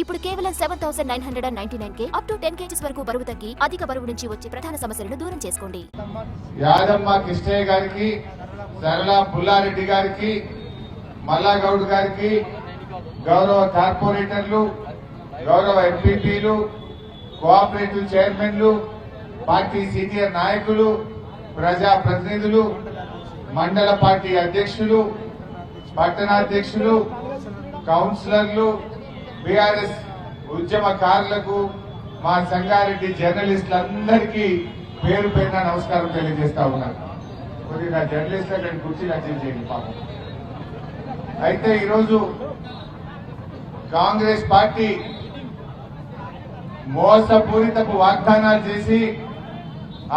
ఇప్పుడు కేవలం 7,999 up to 10 kgs వరకు బరువు తగ్గి అధిక బరువు నుంచి వచ్చే ప్రధాన సమస్యలను దూరం చేసుకోండి. యాదమ్మ కృష్ణయ్య గారికి, సరళ పుల్లారెడ్డి గారికి, మల్లాగౌడ్ గారికి, గౌరవ కార్పొరేటర్లు, గౌరవ ఎంపీపీలు, కోఆపరేటివ్ చైర్మన్లు, పార్టీ సీనియర్ నాయకులు, ప్రజా ప్రతినిధులు, మండల పార్టీ అధ్యక్షులు, పట్టణాధ్యక్షులు, కౌన్సిలర్లు, బీఆర్ఎస్ ఉద్యమకారులకు, మా సంగారెడ్డి జర్నలిస్టులందరికీ పేరు పేరున నమస్కారం తెలియజేస్తా ఉన్నాను. కొద్దిగా జర్నలిస్టులకు నేను కుర్చీలు అడ్జస్ట్ చేయండి పాపం. అయితే ఈరోజు కాంగ్రెస్ పార్టీ మోసపూరితపు వాగ్దానాలు చేసి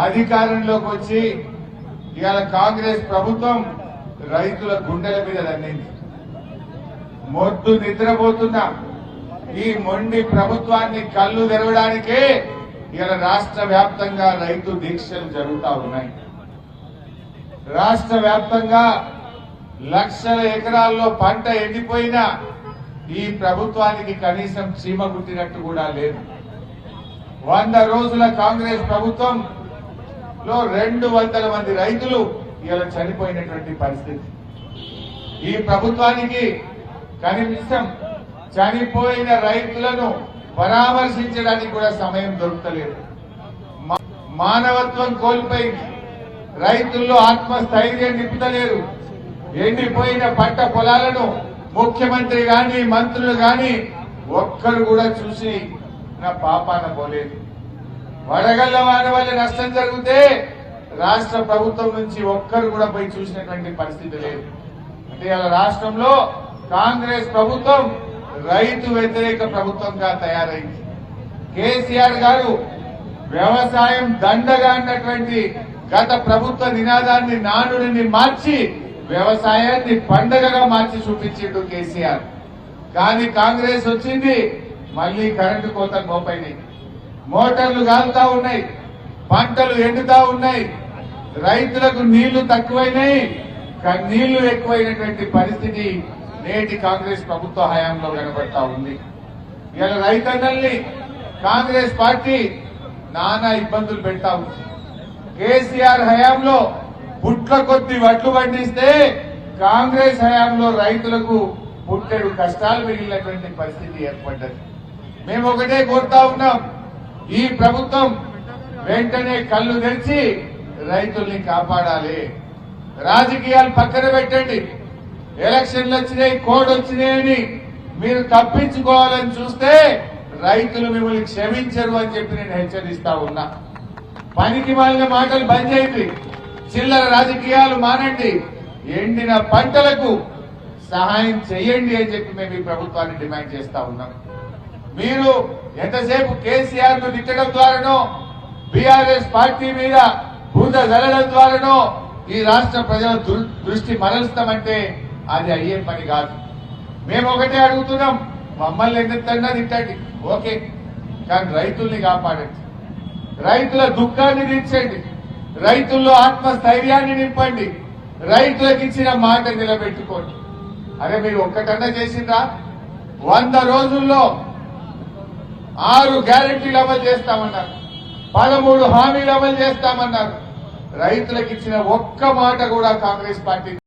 అధికారంలోకి వచ్చి ఇవాళ కాంగ్రెస్ ప్రభుత్వం రైతుల గుండెల మీద దండింది. మొద్దు నిద్రపోతున్న ఈ మొండి ప్రభుత్వాన్ని కళ్ళు తెరవడానికే ఇవాళ రాష్ట్ర వ్యాప్తంగా రైతు దీక్షలు జరుగుతా ఉన్నాయి. రాష్ట్ర వ్యాప్తంగా లక్షల ఎకరాల్లో పంట ఎండిపోయినా ఈ ప్రభుత్వానికి కనీసం చీమ గుట్టినట్టు కూడా లేదు. 100 రోజుల కాంగ్రెస్ ప్రభుత్వంలో 200 మంది రైతులు ఇలా చనిపోయినటువంటి పరిస్థితి. ఈ ప్రభుత్వానికి కనీసం చనిపోయిన రైతులను పరామర్శించడానికి కూడా సమయం దొరుకుతలేదు. మానవత్వం కోల్పోయింది. రైతుల్లో ఆత్మస్థైర్యం నింపుతలేరు. ఎండిపోయిన పంట పొలాలను ముఖ్యమంత్రి గాని, మంత్రులు గాని ఒక్కరు కూడా చూసి నా పాపాన పోలేదు. వడగళ్ల వాన వల్ల నష్టం జరిగితే రాష్ట్ర ప్రభుత్వం నుంచి ఒక్కరు కూడా పోయి చూసినటువంటి పరిస్థితి లేదు. అంటే ఇలా రాష్ట్రంలో కాంగ్రెస్ ప్రభుత్వం రైతు వ్యతిరేక ప్రభుత్వంగా తయారైంది. కేసీఆర్ గారు వ్యవసాయం దండగా అన్నటువంటి గత ప్రభుత్వ నినాదాన్ని, నానుడిని మార్చి వ్యవసాయాన్ని పండగగా మార్చి చూపించిండు కేసీఆర్. కానీ కాంగ్రెస్ వచ్చింది, మళ్లీ కరెంటు కోతలు మోపైనాయి, మోటార్లు కాలుతా ఉన్నాయి, పంటలు ఎండుతా ఉన్నాయి, రైతులకు నీళ్లు తక్కువైనాయి, నీళ్లు ఎక్కువైనటువంటి పరిస్థితి నేటి కాంగ్రెస్ ప్రభుత్వ హయాంలో కనబడతా ఉంది. ఇలా రైతన్నల్ని కాంగ్రెస్ పార్టీ నానా ఇబ్బందులు పెడతా ఉంది. కేసీఆర్ హయాంలో పుట్ల కొద్ది వడ్లు పండిస్తే కాంగ్రెస్ హయాంలో రైతులకు పుట్టెడు కష్టాలు మిగిలినటువంటి పరిస్థితి ఏర్పడ్డది. మేము ఒకటే కోరుతా ఉన్నాం, ఈ ప్రభుత్వం వెంటనే కళ్ళు తెరిచి రైతుల్ని కాపాడాలి. రాజకీయాలు పక్కన పెట్టండి. ఎలక్షన్లు వచ్చినాయి, కోడ్ వచ్చినాయని మీరు తప్పించుకోవాలని చూస్తే రైతులు మిమ్మల్ని క్షమించరు అని చెప్పి నేను హెచ్చరిస్తా ఉన్నా. పనికి మాలిన మాటలు బంద్ చేయండి, చిల్లర రాజకీయాలు మానండి, ఎండిన పంటలకు సహాయం చేయండి అని చెప్పి మేము ఈ ప్రభుత్వాన్ని డిమాండ్ చేస్తా ఉన్నాం. మీరు ఎంతసేపు కేసీఆర్ ను తిట్టడం ద్వారానో, బీఆర్ఎస్ పార్టీ మీద బూద జల్లడం ద్వారానో ఈ రాష్ట్ర ప్రజల దృష్టి మరలుస్తామంటే అది అయ్యే పని కాదు. మేము ఒకటే అడుగుతున్నాం, మమ్మల్ని ఎందుకన్నా తిట్టండి, ఓకే, కానీ రైతుల్ని కాపాడండి, రైతుల దుఃఖాన్ని తీర్చండి, రైతుల్లో ఆత్మస్థైర్యాన్ని నింపండి, రైతులకు ఇచ్చిన మాట నిలబెట్టుకోండి. అరే మీరు ఒక్కటన్నా చేసిందా? 100 రోజుల్లో 6 గ్యారెంటీలు అమలు చేస్తామన్నారు, 13 హామీలు అమలు చేస్తామన్నారు. రైతులకు ఇచ్చిన ఒక్క మాట కూడా కాంగ్రెస్ పార్టీ